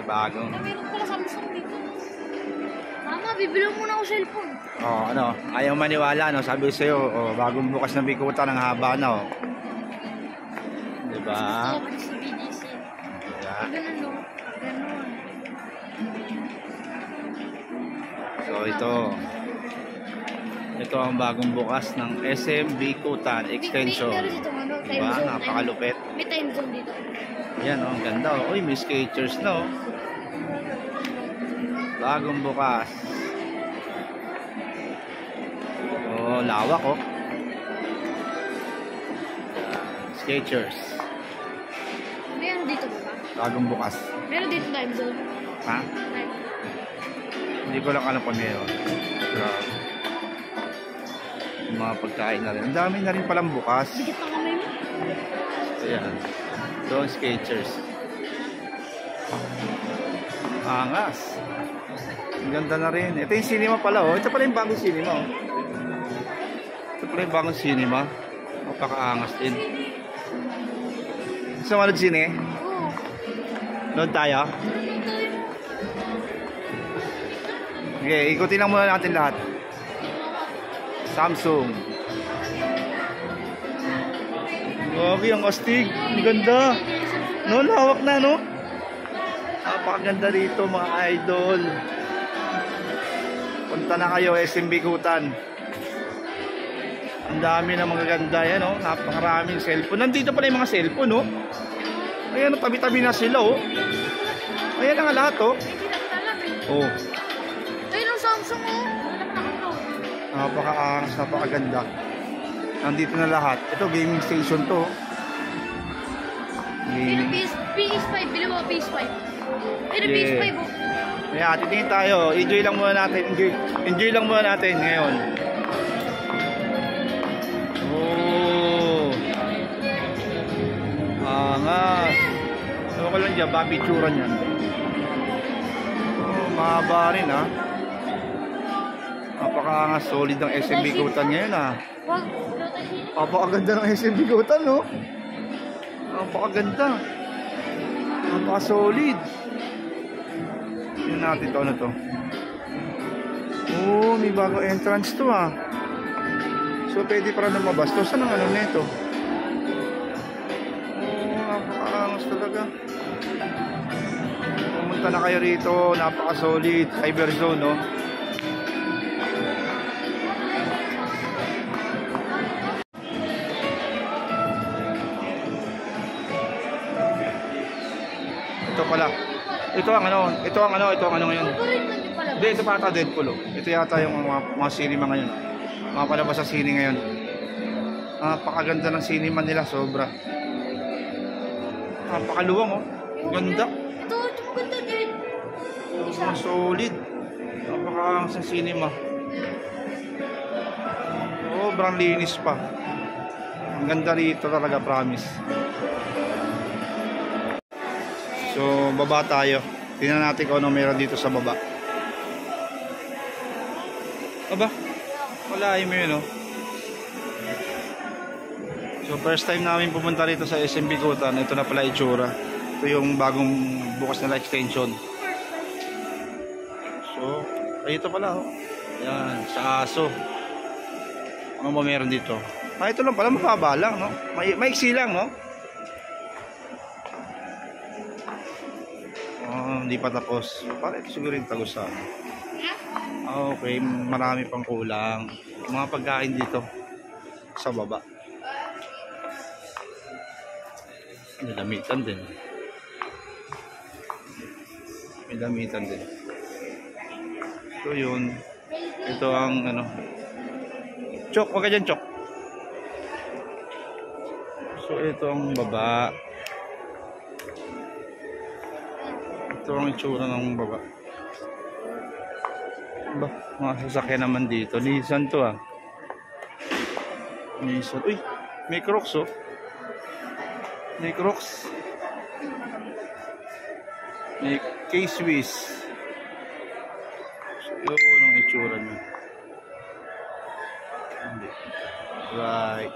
Bagong. Meron pala Samsung dito. Mama, bibili mo na ako cellphone. Ano, ayaw maniwala, no? Sabi ko sa'yo, bagong bukas na bikutan ng haba na, Diba? Gusto ko sa BGC. Yeah. Ganun, no? Ganun. So, ito ang bagong bukas ng SM Bikutan Extension. Diba? Napakalupit. May time zone dito. Ayan, ang ganda. Uy, may Skechers na, Bagong bukas. Lawak, Skechers. Meron dito ba? Bagong bukas. Meron dito time zone. Ha? Hindi ko lang alam kung meron. Yung mga pagkain na rin. Ang dami na rin palang bukas. Bigit pa kamay mo. Ayan. Doon Skechers. Angas. Ang ganda na rin. Ito yung cinema pala, Ito pala yung bagong cinema, Ito pala yung bagong cinema. Napakaangas din. Gusto mo sine? Oo. Nood tayo? Okay, ikutin lang muna natin lahat. Samsung. Grabe, ang astig. Ang ganda. Lawak na, Napakaganda dito, mga idol. Punta na kayo, SM Bikutan. Ang dami na mga ganda yan, Napakaraming cellphone. Nandito pala yung mga cellphone, Ayan, tabi-tabi na sila, Ayan na nga lahat, Ayun ang Samsung, Napakaangas, napakaganda. Nandito na lahat. Ito, gaming station to. Gaming. PS5, bili mo PS5. Pero PS5, Ayan, titingin tayo. Enjoy lang muna natin. Enjoy lang muna natin ngayon. Angas. Ewan ko lang dyan, babitsura niyan. Mahaba rin, Napakaangas, solid ng SM Bikutan ngayon, Napakaganda ng SM Bikutan, Napakaganda. Napaka-solid. Tingnan natin ito, ano to. May bagong entrance to, So, pwede para lumabas to. Saan ang ano nito? Napakaangas talaga. Pumunta na kayo rito. Napaka-solid. Cyberzone, Ito pala. Ito ang ano ngayon. Hindi, ito pa ata Deadpool, Ito yata yung mga cinema ngayon. Mga palabas sa sine ngayon. Napakaganda ng cinema nila, sobra. Napakaluwang, Ganda. Ito maganda din. Solid. Napakaangas ng cinema. Sobrang linis pa. Ang ganda rito talaga, promise. So, baba tayo. Tingnan natin kung ano meron dito sa baba. Aba, wala mo yun, So, first time namin pumunta rito sa SM Bikutan. Ito na pala itsura. Ito yung bagong bukas nila extension. So, ito pala, Yan, sa aso. Ano ba meron dito? Ito lang pala, mababa lang, maiksi lang, Hindi pa tapos. Para ito siguro yung tagusan. Okay, marami pang kulang. Mga pagkain dito sa baba. May damitan din. So yun. Ito ang Chok, wag ka dyan, Chok. So ito ang baba. Ito ang itsura ng baba. Mga sasakyan naman dito. Nissan to, Nissan. Uy, may Crocs, May Crocs. May K-Swiss. So, yun ang itsura niya. Right.